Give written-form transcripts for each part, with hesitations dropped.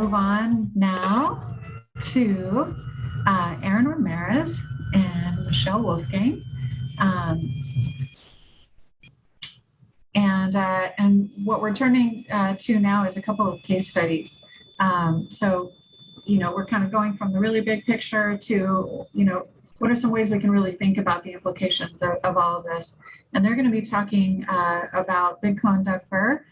move on now to Aaron Ramirez and Michelle Wolfgang. And what we're turning to now is a couple of case studies. So, we're kind of going from the really big picture to, what are some ways we can really think about the implications of all of this? And they're going to be talking about Bigcone Douglas-fir,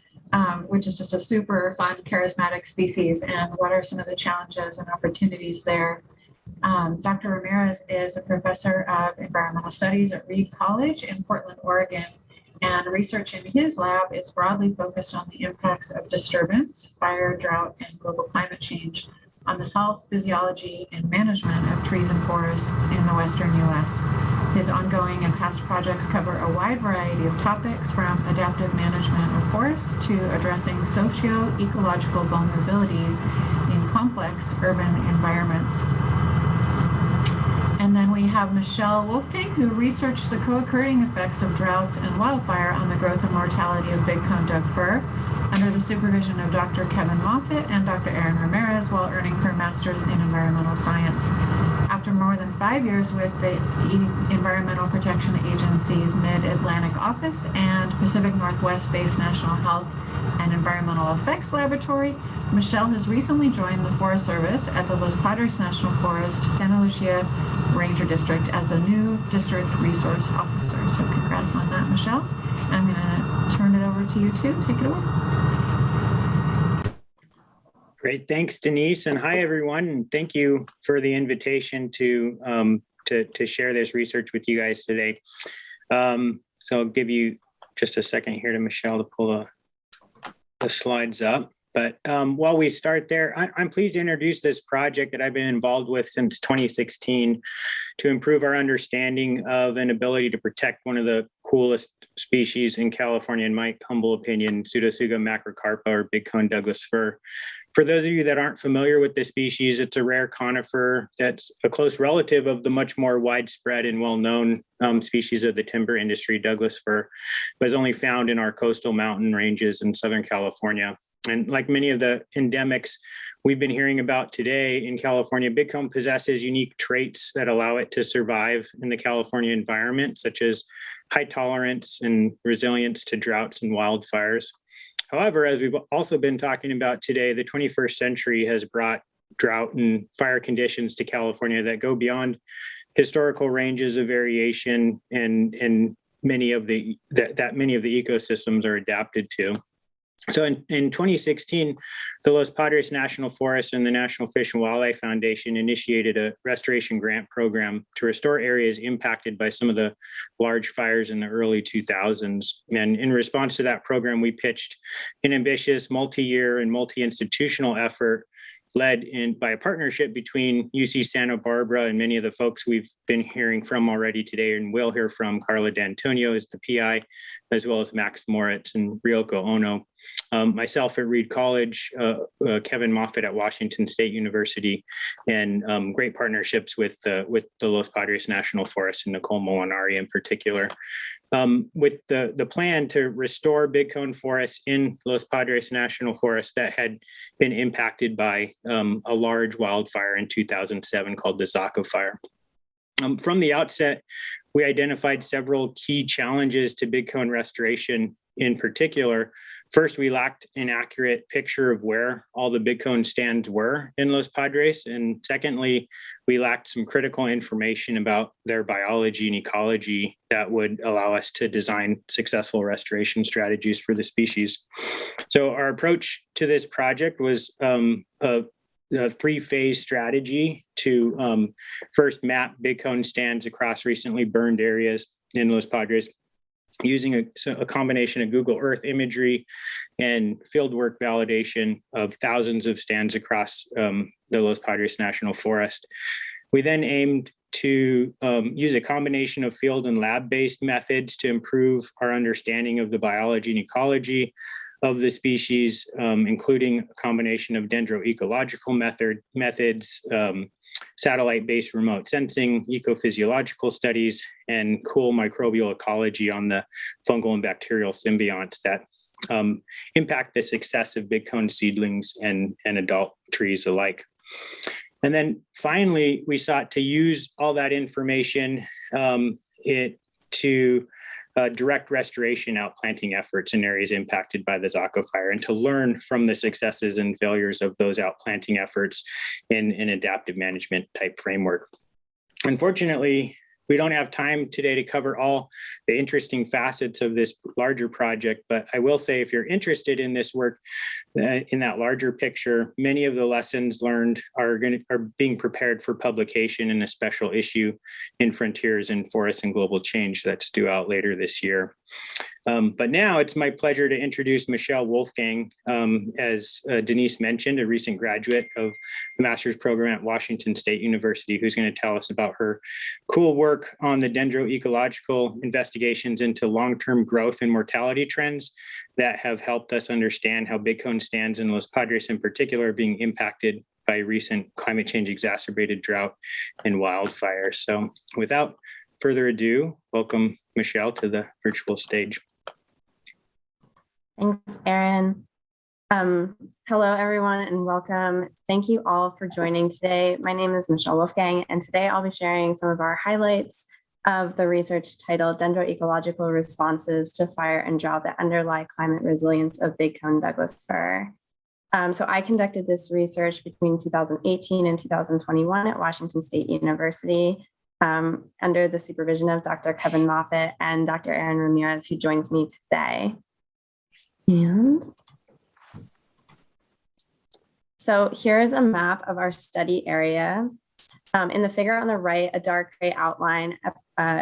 which is just a super fun, charismatic species, and what are some of the challenges and opportunities there. Dr. Ramirez is a professor of environmental studies at Reed College in Portland, Oregon, and research in his lab is broadly focused on the impacts of disturbance, fire, drought, and global climate change on the health, physiology, and management of trees and forests in the Western U.S. His ongoing and past projects cover a wide variety of topics, from adaptive management of forests to addressing socio-ecological vulnerabilities in complex urban environments. And then we have Michelle Wolfgang, who researched the co-occurring effects of droughts and wildfire on the growth and mortality of Bigcone Douglas-fir under the supervision of Dr. Kevin Moffitt and Dr. Erin Ramirez while earning her master's in environmental science. After more than 5 years with the Environmental Protection Agency's Mid-Atlantic Office and Pacific Northwest-based National Health and Environmental Effects Laboratory, Michelle has recently joined the Forest Service at the Los Padres National Forest, Santa Lucia Ranger District as the new District Resource Officer. So congrats on that, Michelle. I'm going to turn it over to you too. Take it away. Great, thanks, Denise, and hi everyone. And thank you for the invitation to share this research with you guys today. So I'll give you just a second here to Michelle to pull the slides up. But while we start there, I'm pleased to introduce this project that I've been involved with since 2016 to improve our understanding of and ability to protect one of the coolest species in California, in my humble opinion, Pseudotsuga macrocarpa, or Bigcone Douglas-fir. For those of you that aren't familiar with this species, it's a rare conifer that's a close relative of the much more widespread and well-known species of the timber industry, Douglas-fir, but is only found in our coastal mountain ranges in Southern California. And like many of the endemics we've been hearing about today in California, Bigcone possesses unique traits that allow it to survive in the California environment, such as high tolerance and resilience to droughts and wildfires. However, as we've also been talking about today, the 21st century has brought drought and fire conditions to California that go beyond historical ranges of variation and many of the ecosystems are adapted to. So in 2016, the Los Padres National Forest and the National Fish and Wildlife Foundation initiated a restoration grant program to restore areas impacted by some of the large fires in the early 2000s. And in response to that program, we pitched an ambitious multi-year and multi-institutional effort led by a partnership between UC Santa Barbara and many of the folks we've been hearing from already today and will hear from. Carla D'Antonio is the PI, as well as Max Moritz and Ryoko Ono. Myself at Reed College, Kevin Moffitt at Washington State University, and great partnerships with the Los Padres National Forest and Nicole Molinari in particular. With the plan to restore Bigcone forests in Los Padres National Forest that had been impacted by a large wildfire in 2007 called the Zaca Fire. From the outset, we identified several key challenges to Bigcone restoration in particular. First, we lacked an accurate picture of where all the Bigcone stands were in Los Padres. And secondly, we lacked some critical information about their biology and ecology that would allow us to design successful restoration strategies for the species. So our approach to this project was a three-phase strategy to first map Bigcone stands across recently burned areas in Los Padres using a combination of Google Earth imagery and fieldwork validation of thousands of stands across the Los Padres National Forest. We then aimed to use a combination of field and lab-based methods to improve our understanding of the biology and ecology of the species, including a combination of dendroecological methods, satellite-based remote sensing, ecophysiological studies, and cool microbial ecology on the fungal and bacterial symbionts that impact the success of bigcone seedlings and adult trees alike. And then finally, we sought to use all that information to direct restoration outplanting efforts in areas impacted by the Zaco fire, and to learn from the successes and failures of those outplanting efforts in an adaptive management type framework. Unfortunately, we don't have time today to cover all the interesting facets of this larger project, but I will say, if you're interested in this work, in that larger picture, many of the lessons learned are being prepared for publication in a special issue in Frontiers in Forests and Global Change that's due out later this year. But now it's my pleasure to introduce Michelle Wolfgang, as Denise mentioned, a recent graduate of the master's program at Washington State University, who's going to tell us about her cool work on the dendro-ecological investigations into long-term growth and mortality trends that have helped us understand how bigcone stands in Los Padres in particular are being impacted by recent climate change exacerbated drought and wildfire. So without further ado, welcome Michelle to the virtual stage. Thanks, Aaron. Hello, everyone, and welcome. Thank you all for joining today. My name is Michelle Wolfgang, and today I'll be sharing some of our highlights of the research titled Dendro-Ecological Responses to Fire and Drought that Underlie Climate Resilience of Bigcone Douglas-fir. So I conducted this research between 2018 and 2021 at Washington State University under the supervision of Dr. Kevin Moffitt and Dr. Aaron Ramirez, who joins me today. And so here's a map of our study area. In the figure on the right, a dark gray outline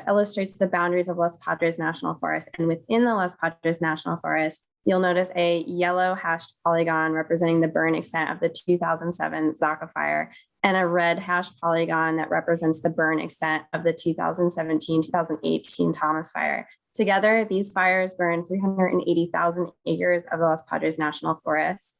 illustrates the boundaries of Los Padres National Forest. And within the Los Padres National Forest, you'll notice a yellow hashed polygon representing the burn extent of the 2007 Zaco fire, and a red hashed polygon that represents the burn extent of the 2017-2018 Thomas fire. Together, these fires burned 380,000 acres of the Los Padres National Forest.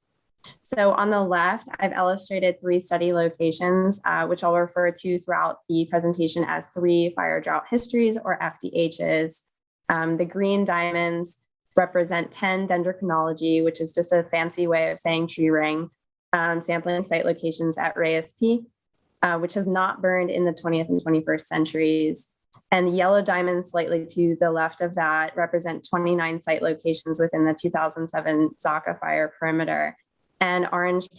So on the left, I've illustrated 3 study locations, which I'll refer to throughout the presentation as 3 fire drought histories, or FDHs. The green diamonds represent 10 dendrochronology, which is just a fancy way of saying tree ring, sampling site locations at Reyes Peak, which has not burned in the 20th and 21st centuries. And the yellow diamonds slightly to the left of that represent 29 site locations within the 2007 Zaco fire perimeter. And orange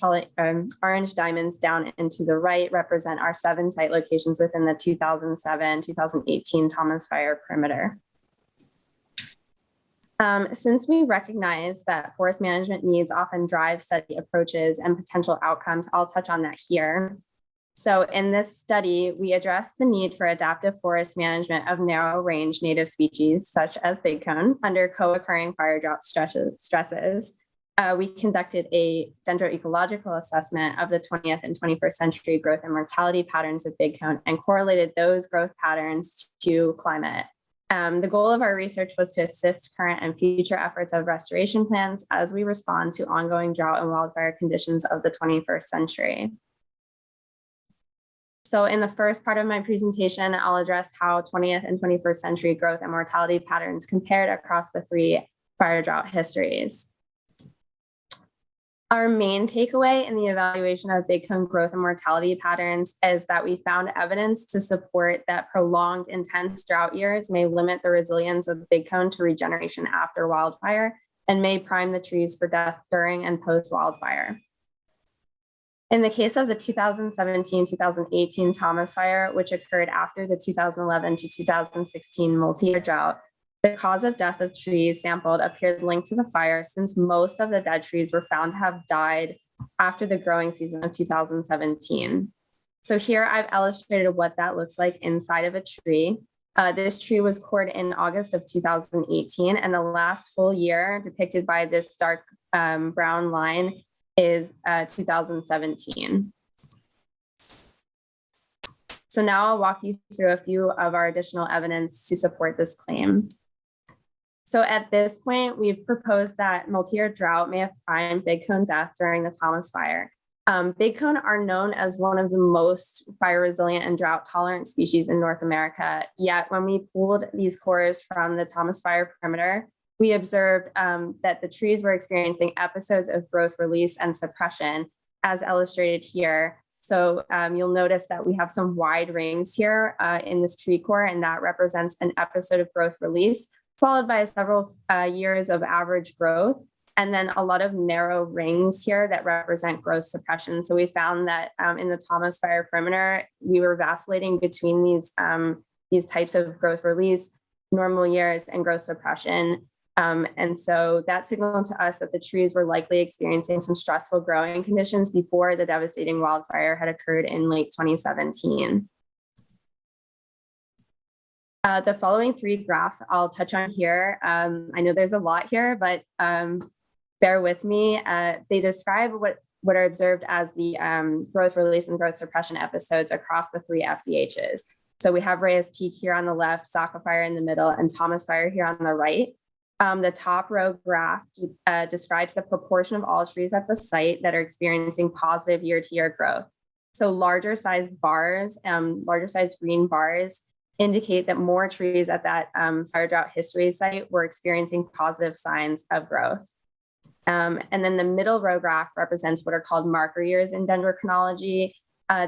diamonds down and to the right represent our 7 site locations within the 2007-2018 Thomas fire perimeter. Since we recognize that forest management needs often drive study approaches and potential outcomes, I'll touch on that here. So in this study, we addressed the need for adaptive forest management of narrow range native species, such as bigcone, under co-occurring fire drought stresses. We conducted a dendro-ecological assessment of the 20th and 21st century growth and mortality patterns of bigcone and correlated those growth patterns to climate. The goal of our research was to assist current and future efforts of restoration plans as we respond to ongoing drought and wildfire conditions of the 21st century. So in the first part of my presentation, I'll address how 20th and 21st century growth and mortality patterns compared across the 3 fire drought histories. Our main takeaway in the evaluation of bigcone growth and mortality patterns is that we found evidence to support that prolonged intense drought years may limit the resilience of bigcone to regeneration after wildfire and may prime the trees for death during and post-wildfire. In the case of the 2017-2018 Thomas fire, which occurred after the 2011 to 2016 multi-year drought, the cause of death of trees sampled appeared linked to the fire, since most of the dead trees were found to have died after the growing season of 2017. So here I've illustrated what that looks like inside of a tree. This tree was cored in August of 2018, and the last full year depicted by this dark brown line is 2017. So now I'll walk you through a few of our additional evidence to support this claim. So at this point, we've proposed that multi-year drought may have primed bigcone death during the Thomas fire. Bigcone are known as one of the most fire resilient and drought tolerant species in North America. Yet when we pulled these cores from the Thomas Fire perimeter, we observed that the trees were experiencing episodes of growth release and suppression, as illustrated here. So you'll notice that we have some wide rings here in this tree core, and that represents an episode of growth release, followed by several years of average growth, and then a lot of narrow rings here that represent growth suppression. So we found that in the Thomas Fire perimeter, we were vacillating between these types of growth release, normal years, and growth suppression. And so that signaled to us that the trees were likely experiencing some stressful growing conditions before the devastating wildfire had occurred in late 2017. The following three graphs I'll touch on here. I know there's a lot here, but bear with me. They describe what are observed as the growth release and growth suppression episodes across the three FDHs. So we have Reyes Peak here on the left, Saka Fire in the middle, and Thomas Fire here on the right. The top row graph describes the proportion of all trees at the site that are experiencing positive year-to-year growth. So larger sized bars, larger sized green bars indicate that more trees at that fire drought history site were experiencing positive signs of growth. And then the middle row graph represents what are called marker years in dendrochronology.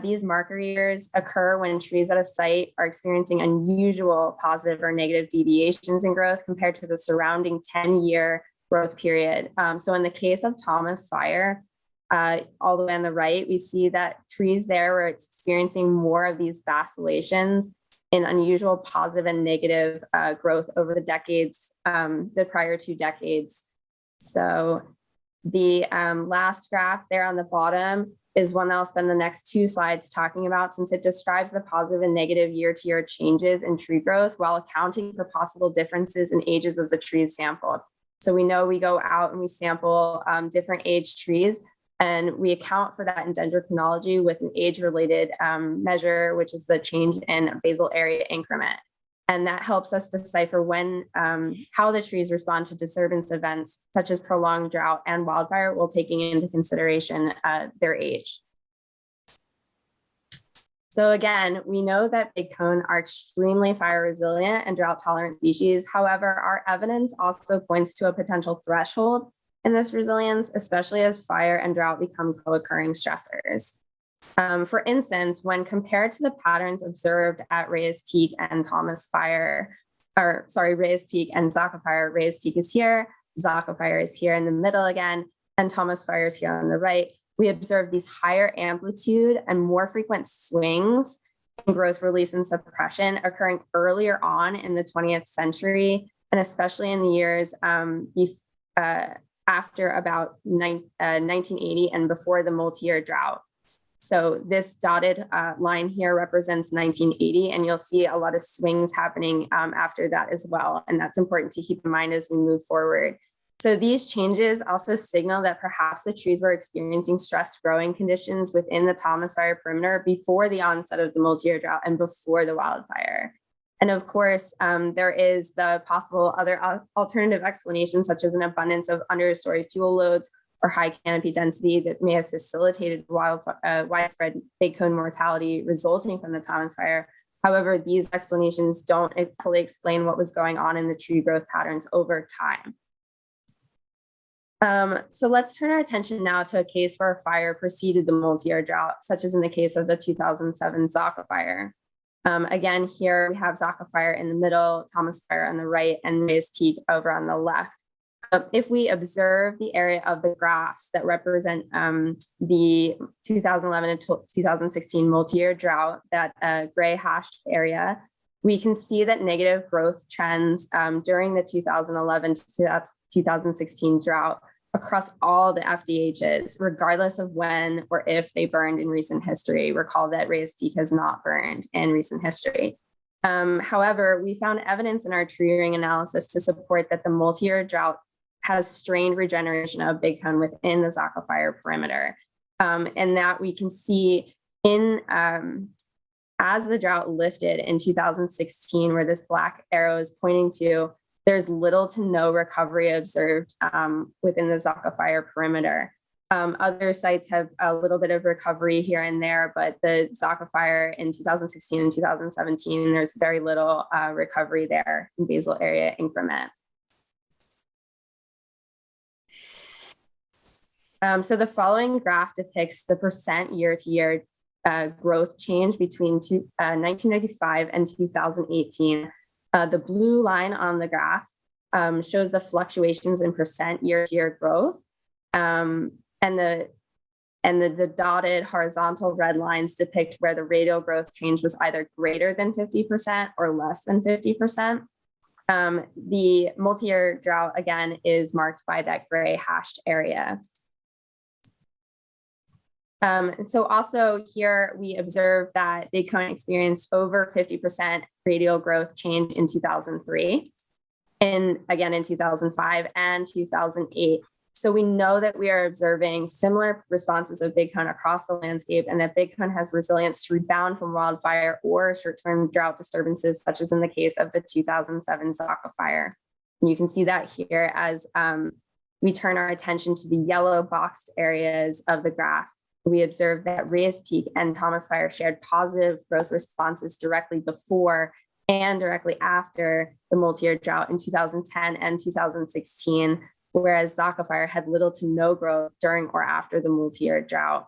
These marker years occur when trees at a site are experiencing unusual positive or negative deviations in growth compared to the surrounding 10-year growth period. So in the case of Thomas Fire, all the way on the right, we see that trees there were experiencing more of these vacillations in unusual positive and negative growth over the decades, the prior 2 decades. So the last graph there on the bottom is one that I'll spend the next 2 slides talking about, since it describes the positive and negative year-to-year changes in tree growth while accounting for possible differences in ages of the trees sampled. So we know we go out and we sample different age trees, and we account for that in dendrochronology with an age-related measure, which is the change in basal area increment. And that helps us decipher how the trees respond to disturbance events such as prolonged drought and wildfire, while taking into consideration their age. So again, we know that bigcone are extremely fire resilient and drought tolerant species. However, our evidence also points to a potential threshold in this resilience, especially as fire and drought become co-occurring stressors. For instance, when compared to the patterns observed at Reyes Peak and Reyes Peak and Saka Fire, Reyes Peak is here, Saka Fire is here in the middle again, and Thomas Fire is here on the right, we observe these higher amplitude and more frequent swings in growth release and suppression occurring earlier on in the 20th century, and especially in the years after about 1980 and before the multi-year drought. So this dotted line here represents 1980, and you'll see a lot of swings happening after that as well. And that's important to keep in mind as we move forward. So these changes also signal that perhaps the trees were experiencing stressed growing conditions within the Thomas Fire perimeter before the onset of the multi-year drought and before the wildfire. And of course, there is the possible other alternative explanations, such as an abundance of understory fuel loads or high canopy density that may have facilitated widespread bigcone mortality resulting from the Thomas Fire. However, these explanations don't fully explain what was going on in the tree growth patterns over time. So let's turn our attention now to a case where a fire preceded the multi-year drought, such as in the case of the 2007 Saka Fire. Again, here we have Saka Fire in the middle, Thomas Fire on the right, and Reyes Peak over on the left. If we observe the area of the graphs that represent the 2011 to 2016 multi-year drought, that gray hashed area, we can see that negative growth trends during the 2011 to 2016 drought across all the FDHs, regardless of when or if they burned in recent history. Recall that Reyes Peak has not burned in recent history. However, we found evidence in our tree ring analysis to support that the multi-year drought has strained regeneration of bigcone within the Saka Fire perimeter. And that we can see in, as the drought lifted in 2016, where this black arrow is pointing to, there's little to no recovery observed within the Saka Fire perimeter. Other sites have a little bit of recovery here and there, but the Zaca fire in 2016 and 2017, there's very little recovery there in basal area increment. So the following graph depicts the percent year-to-year growth change between 1995 and 2018. The blue line on the graph shows the fluctuations in percent year-to-year growth. And the dotted horizontal red lines depict where the radial growth change was either greater than 50% or less than 50%. The multi-year drought, again, is marked by that gray hashed area. So also here we observe that Bigcone experienced over 50% radial growth change in 2003, and again in 2005 and 2008. So we know that we are observing similar responses of Bigcone across the landscape, and that Bigcone has resilience to rebound from wildfire or short-term drought disturbances, such as in the case of the 2007 Zaca fire. And you can see that here as we turn our attention to the yellow boxed areas of the graph. We observe that Reyes Peak and Thomas Fire shared positive growth responses directly before and directly after the multi-year drought in 2010 and 2016, whereas Zaca Fire had little to no growth during or after the multi-year drought.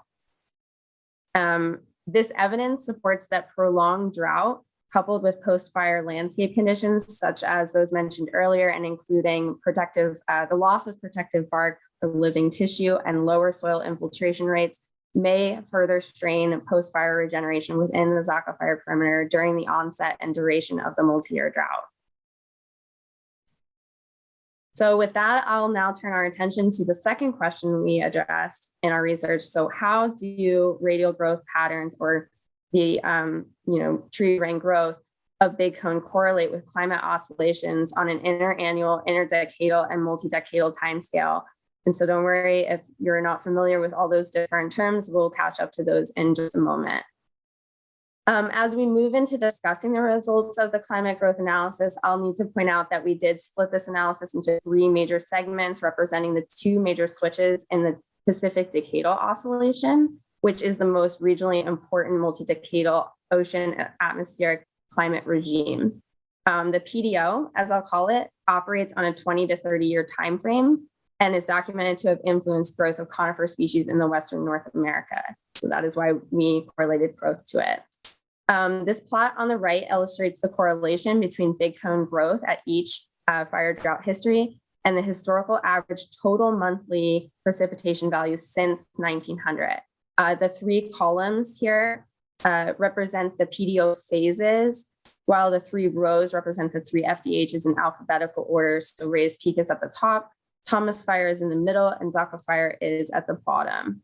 This evidence supports that prolonged drought, coupled with post-fire landscape conditions, such as those mentioned earlier, and including the loss of protective bark or living tissue and lower soil infiltration rates, may further strain post-fire regeneration within the Zaca fire perimeter during the onset and duration of the multi-year drought. So with that, I'll now turn our attention to the second question we addressed in our research. So how do radial growth patterns or the tree ring growth of Bigcone correlate with climate oscillations on an interannual, interdecadal, and multi-decadal timescale? And so don't worry if you're not familiar with all those different terms, we'll catch up to those in just a moment. As we move into discussing the results of the climate growth analysis, I'll need to point out that we did split this analysis into 3 major segments representing the 2 major switches in the Pacific decadal oscillation, which is the most regionally important multi-decadal ocean atmospheric climate regime. The PDO, as I'll call it, operates on a 20 to 30 year time frame and is documented to have influenced growth of conifer species in the Western North America. So that is why we correlated growth to it. This plot on the right illustrates the correlation between Bigcone growth at each fire drought history and the historical average total monthly precipitation value since 1900. The 3 columns here represent the PDO phases, while the 3 rows represent the 3 FDHs in alphabetical order. So Reyes Peak is at the top, Thomas Fire is in the middle, and Zaca Fire is at the bottom.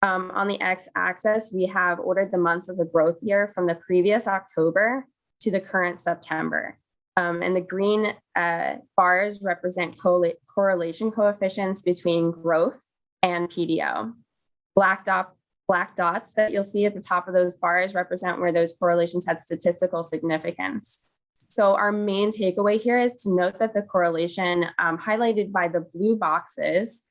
On the x-axis, we have ordered the months of the growth year from the previous October to the current September. And the green bars represent correlation coefficients between growth and PDO. Black dots that you'll see at the top of those bars represent where those correlations had statistical significance. So our main takeaway here is to note that the correlation highlighted by the blue boxes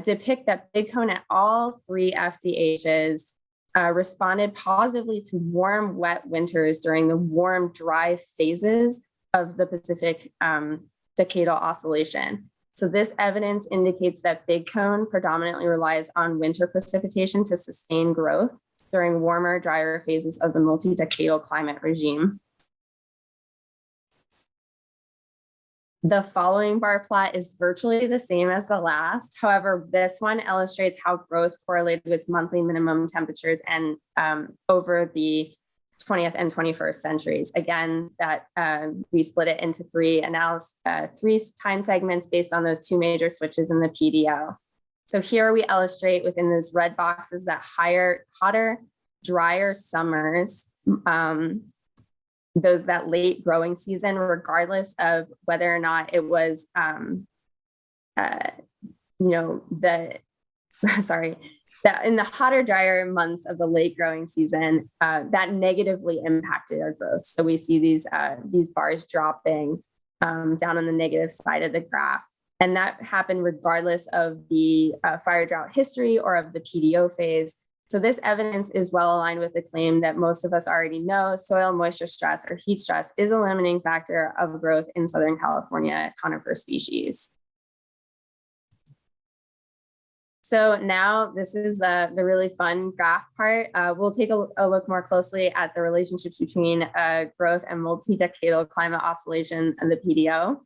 depict that Bigcone at all 3 FDHs responded positively to warm, wet winters during the warm, dry phases of the Pacific decadal oscillation. So this evidence indicates that Bigcone predominantly relies on winter precipitation to sustain growth during warmer, drier phases of the multi-decadal climate regime. The following bar plot is virtually the same as the last. However, this one illustrates how growth correlated with monthly minimum temperatures and over the 20th and 21st centuries. Again, that we split it into 3 time segments based on those 2 major switches in the PDO. So here we illustrate within those red boxes that hotter, drier summers, that late growing season, regardless of whether or not it was, that in the hotter, drier months of the late growing season, that negatively impacted our growth. So we see these bars dropping down on the negative side of the graph. And that happened regardless of the fire drought history or of the PDO phase. So this evidence is well aligned with the claim that most of us already know soil moisture stress or heat stress is a limiting factor of growth in Southern California conifer species. So now this is the really fun graph part. We'll take a look more closely at the relationships between growth and multi-decadal climate oscillation and the PDO.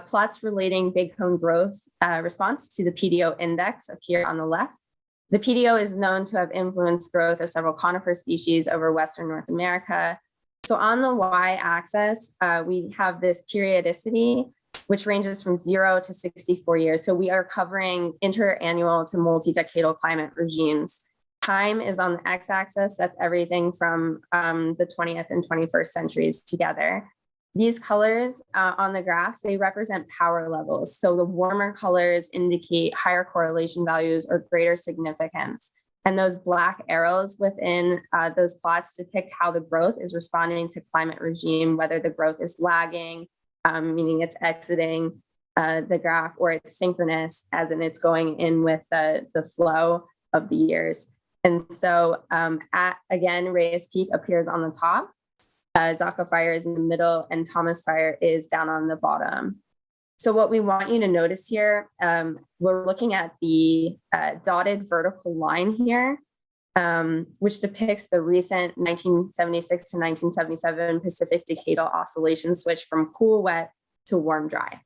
Plots relating big cone growth response to the PDO index appear on the left. The PDO is known to have influenced growth of several conifer species over Western North America. So on the y-axis, we have this periodicity, which ranges from 0 to 64 years. So we are covering interannual to multi-decadal climate regimes. Time is on the x-axis. That's everything from the 20th and 21st centuries together. These colors on the graphs, they represent power levels. So the warmer colors indicate higher correlation values or greater significance. And those black arrows within those plots depict how the growth is responding to climate regime, whether the growth is lagging, meaning it's exiting the graph, or it's synchronous, as in it's going in with the flow of the years. And so again, Reyes Peak appears on the top. Zaca Fire is in the middle, and Thomas Fire is down on the bottom. So what we want you to notice here, we're looking at the dotted vertical line here, which depicts the recent 1976 to 1977 Pacific decadal oscillation switch from cool wet to warm dry.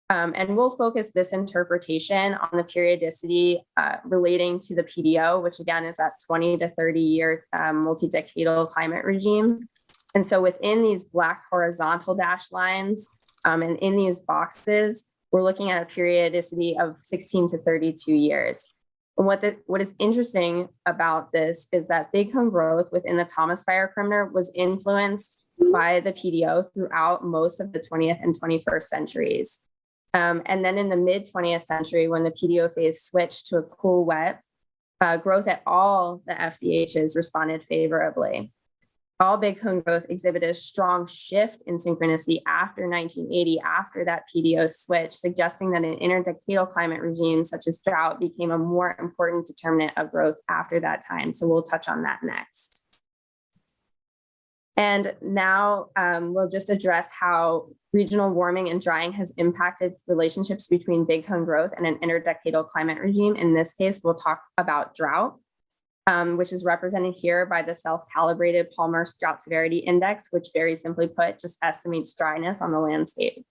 And we'll focus this interpretation on the periodicity relating to the PDO, which again is that 20 to 30 year multi-decadal climate regime. And so within these black horizontal dashed lines and in these boxes, we're looking at a periodicity of 16 to 32 years. And what is interesting about this is that big cone growth within the Thomas Fire perimeter was influenced by the PDO throughout most of the 20th and 21st centuries. And then in the mid 20th century, when the PDO phase switched to a cool wet, growth at all the FDHs responded favorably. All big cone growth exhibited a strong shift in synchronicity after 1980, after that PDO switch, suggesting that an interdecadal climate regime such as drought became a more important determinant of growth after that time. So we'll touch on that next. And now we'll just address how regional warming and drying has impacted relationships between big cone growth and an interdecadal climate regime. In this case, we'll talk about drought, which is represented here by the self-calibrated Palmer Drought Severity Index, which very simply put, just estimates dryness on the landscape.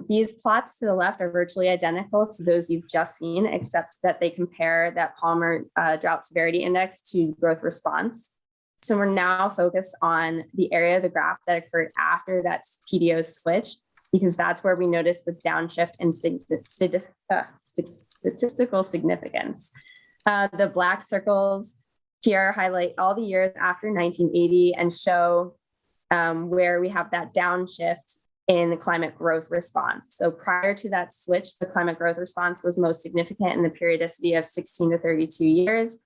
These plots to the left are virtually identical to those you've just seen, except that they compare that Palmer Drought Severity Index to growth response. So we're now focused on the area of the graph that occurred after that PDO switch, because that's where we notice the downshift in statistical significance. The black circles here highlight all the years after 1980 and show where we have that downshift in the climate growth response. So prior to that switch, the climate growth response was most significant in the periodicity of 16 to 32 years.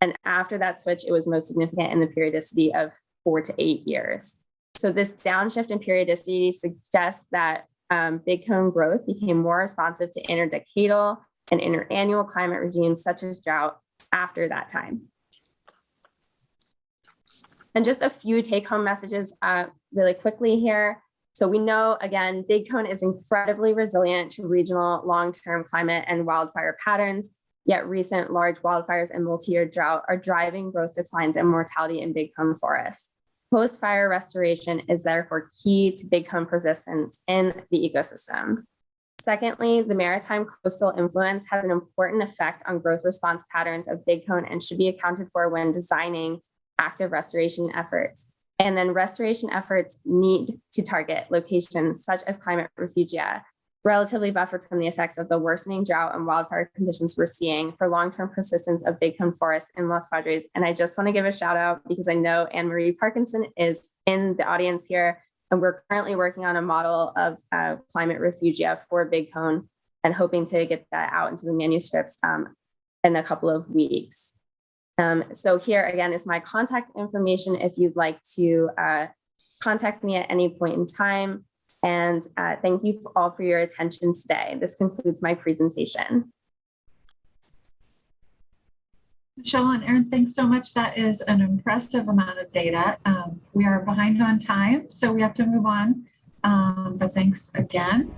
And after that switch, it was most significant in the periodicity of 4 to 8 years. So this downshift in periodicity suggests that big cone growth became more responsive to interdecadal and interannual climate regimes such as drought after that time. And just a few take-home messages really quickly here. So we know, again, big cone is incredibly resilient to regional long-term climate and wildfire patterns, yet recent large wildfires and multi-year drought are driving growth declines and mortality in big cone forests. Post-fire restoration is therefore key to big cone persistence in the ecosystem. Secondly, the maritime coastal influence has an important effect on growth response patterns of big cone and should be accounted for when designing active restoration efforts. And then restoration efforts need to target locations such as climate refugia, relatively buffered from the effects of the worsening drought and wildfire conditions we're seeing for long-term persistence of big cone forests in Los Padres. And I just want to give a shout out because I know Anne-Marie Parkinson is in the audience here, and we're currently working on a model of climate refugia for big cone and hoping to get that out into the manuscripts in a couple of weeks. So here again is my contact information if you'd like to contact me at any point in time. And thank you all for your attention today. This concludes my presentation. Michelle and Erin, thanks so much. That is an impressive amount of data. We are behind on time, so we have to move on. But thanks again.